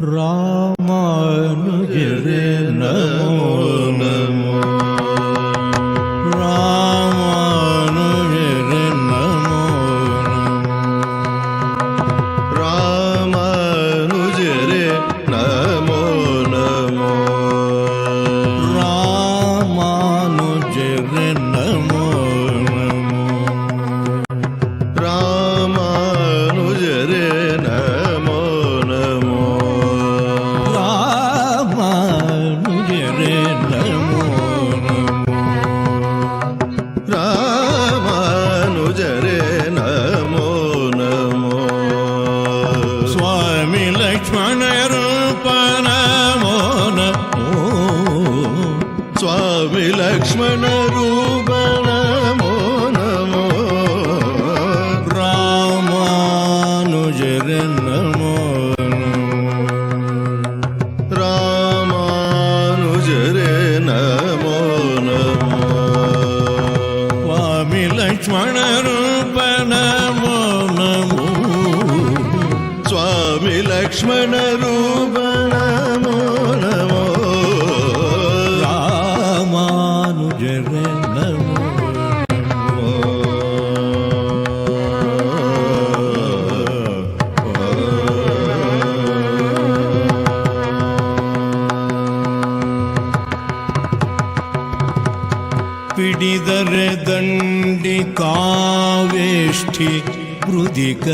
ರಾಮಾನುಜರೇ ನಮೋ ನಮೋ. ರಾಮಾನುಜರೇ ನಮೋ ನಮೋ. ರಾಮಾನುಜರೇ ನಮೋ ನಮೋ. ರಾಮಾನುಜರೇ ನಮೋ ನಮೋ. ರಾಮಾನುಜರೇ ನಮೋ ನಮೋ. ರಾಮಾನುಜರೇ ನಮೋ ನಮೋ. ರಾಮಾನುಜರೇ ನಮೋ ನಮೋ. ಸ್ವಾಮಿ ಲಕ್ಷ್ಮಣ ರೂಪ ನಮೋ ನಮೋ. ಸ್ವಾಮಿ ಲಕ್ಷ್ಮಣ ರೂಪ ನಮೋ ನಮೋ. ರಾಮಾನುಜರೇ ನಮೋ ನಮೋ. ರಾಮಾನುಜರೇ ನಮೋ ನಮೋ. ಸ್ವಾಮಿ ಲಕ್ಷ್ಮಣ ರೂಪ ನಮೋ ನಮೋ. ಸ್ವಾಮಿ ಲಕ್ಷ್ಮಣ ರೂಪ ನಮೋ ನಮೋ. ರಾಮಾನುಜರೇ ನಮೋ ಪಿಡಿದರೆ ದಂಡಿ ಕಾವೇಷ್ಠಿ ಮೃದಿಕ.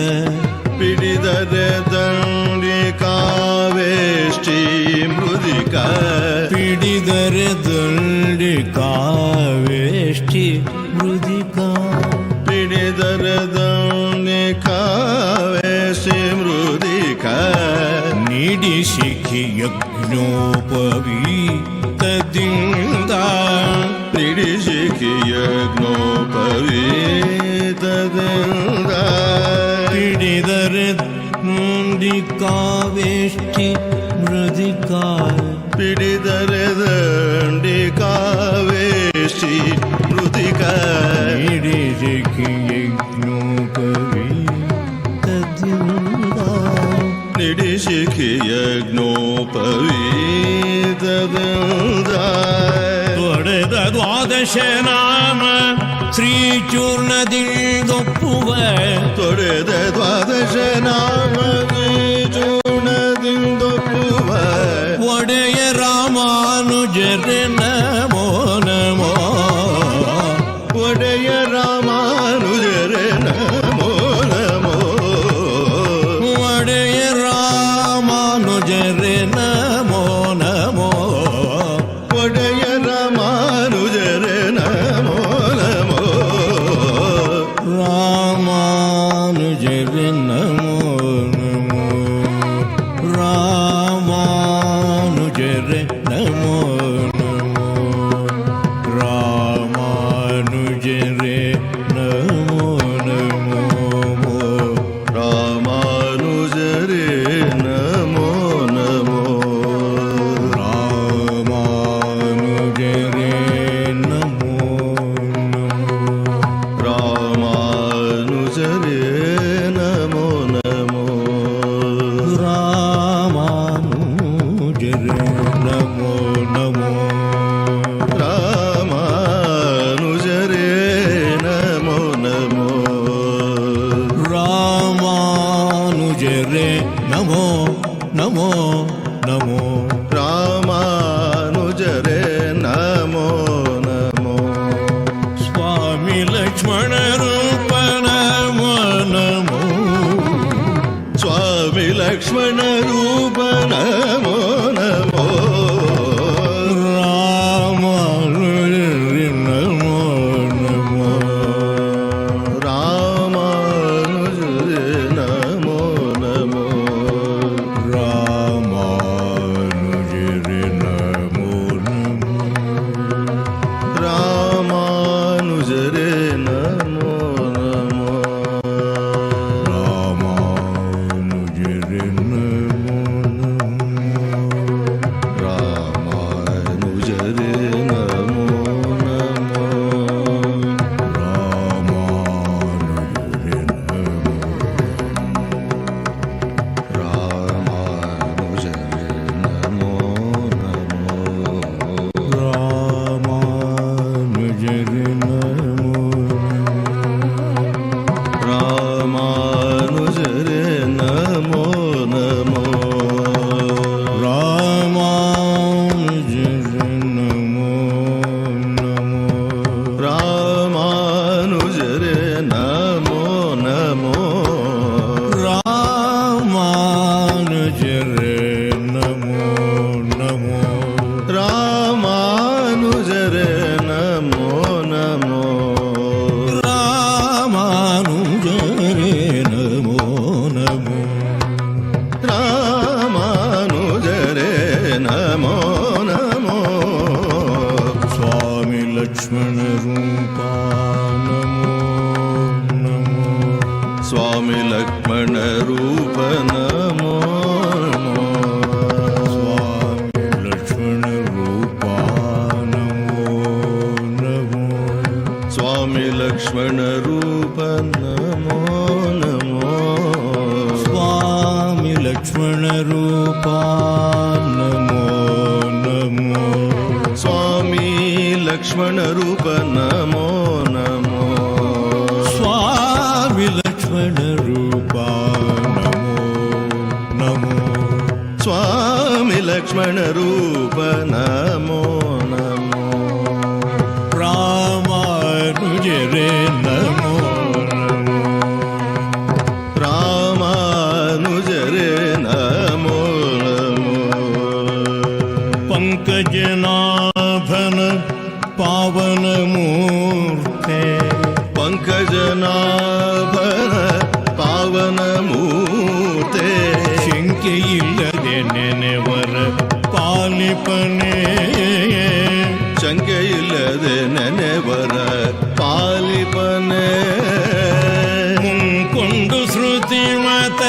ಪಿಡಿದರೆ ದಂಡಿ ಕಾವೇಷ್ಟಿ ಮೃದಿಕ. ಪಿಡಿದರೆ ದಂಡಿ ಕಾವೇಷ್ಠಿ ಮೃದಿಕ. ಪಿಡಿದರೆ ದಂಡಿ ಕಾವೇಷ್ಟಿ ಮೃದಿಕ. ನೀಡಿ ಶಿಖಿ ಯಜ್ಞೋಪವೀತದಿಂದ. ನಿಡಿಶಿಖಿ ಯಜ್ಞೋಪವೀತದಿಂದ. ಪಿಡಿದರೆ ದಂಡಿ ಕಾವೇಷ್ಠಿ ಮೃದಿಕ. ಪಿಡಿದರೆ ದಂಡಿ ಕಾವೇಷ್ಟಿ ಮೃದಿಕ. ನೀಡಿ ಶಿಖಿ ಯಜ್ಞೋಪವೀತದಿಂದ. ನಿಡಿಶಿಖಿ ಯಜ್ಞೋಪವೀತದಿಂದ. ತೊಡೆದ ದ್ವಾದಶ ನಾಮ ಶ್ರೀಚೂರ್ಣದಿಂದೊಪ್ಪುವ. ತೊಡೆದ ದ್ವಾದಶ ನಾಮ ಚೂರ್ಣದಿಂದೊಪ್ಪುವ. ಒಡೆಯ ರಾಮಾನುಜರೇ ನಮೋ ನಮೋ. ಒಡೆಯ ರಾಮಾನುಜರೇ ನಮೋ ನಮೋ. ಒಡೆಯ ರಾಮಾನುಜರೇ ನಮೋ ನಮೋ. ಒಡೆಯ ರಾಮಾನುಜರೇ ನಮೋ ನಮೋ. ರಾಮಾನುಜರೇ ನಮೋ ನಮೋ. ರಾಮಾನುಜರೇ ನಮೋ ನಮೋ. ರಾಮಾನುಜರೇ ನಮೋ ನಮೋ. ರಾಮಾನುಜರೇ ನಮೋ ನಮೋ. ರಾಮಾನುಜರೇ ನಮೋ ನಮೋ. ರಾಮಾನುಜರೇ ನಮೋ ನಮೋ. ರಾಮಾನುಜರೇ ನಮೋ ನಮೋ. ರಾಮಾನುಜರೇ ನಮೋ ನಮೋ. ರಾಮಾನುಜರೇ ನಮೋ ನಮೋ ನಮೋ. ರಾಮಾನುಜರೇ ನಮೋ ನಮೋ. ಸ್ವಾಮಿ ಲಕ್ಷ್ಮಣ ರೂಪ ನಮೋ ನಮೋ. ಸ್ವಾಮಿ ಲಕ್ಷ್ಮಣ ರೂಪ ನಮೋ ನಮೋ. ರಾಮಾನುಜರೇ ನಮೋ ನಮೋ. ರಾಮಾನುಜರೇ ನಮೋ ನಮೋ. ರಾಮಾನುಜರೇ ನಮೋ ನಮೋ. ರಾಮಾನುಜರೇ ನಮೋ ನಮೋ. ರಾಮಾನುಜರೇ ನಮೋ ನಮೋ. ಲಕ್ಷ್ಮಣ ರೂಪ ನಮೋ ನಮೋ ಸ್ವಾಮಿ ಲಕ್ಷ್ಮಣ ರೂಪ ನಮೋ ನಮೋ ಸ್ವಾಮಿ ಲಕ್ಷ್ಮಣ ರೂಪ ನಮೋ ನಮೋ ಸ್ವಾಮಿ ಲಕ್ಷ್ಮಣ ರೂಪ ನಮೋ ನಮೋ ಸ್ವಾಮಿ ಲಕ್ಷ್ಮಣ ರೂಪ ನಮೋ ನಮೋ ರಾಮಾನುಜರೇ ನಮೋ ನಮೋ ರಾಮಾನುಜರೇ ನಮೋ ನಮೋ ಪಂಕಜನಾಭನ ಪಾವನ ಮೂರ್ತೆ ಪಂಕಜನಾಭನ ಪಾವನ ಮೂರ್ತೆ ಶಂಕೆಯಿಲ್ಲದೆ ನೆನೆವರ ಪಾಲಿಪನೆ ಶಂಕೆಯಿಲ್ಲದೆ ನೆನೆವರ ಪಾಲಿಪನೆ ಮುಂಕೊಂಡು ಶ್ರುತಿ ಮತ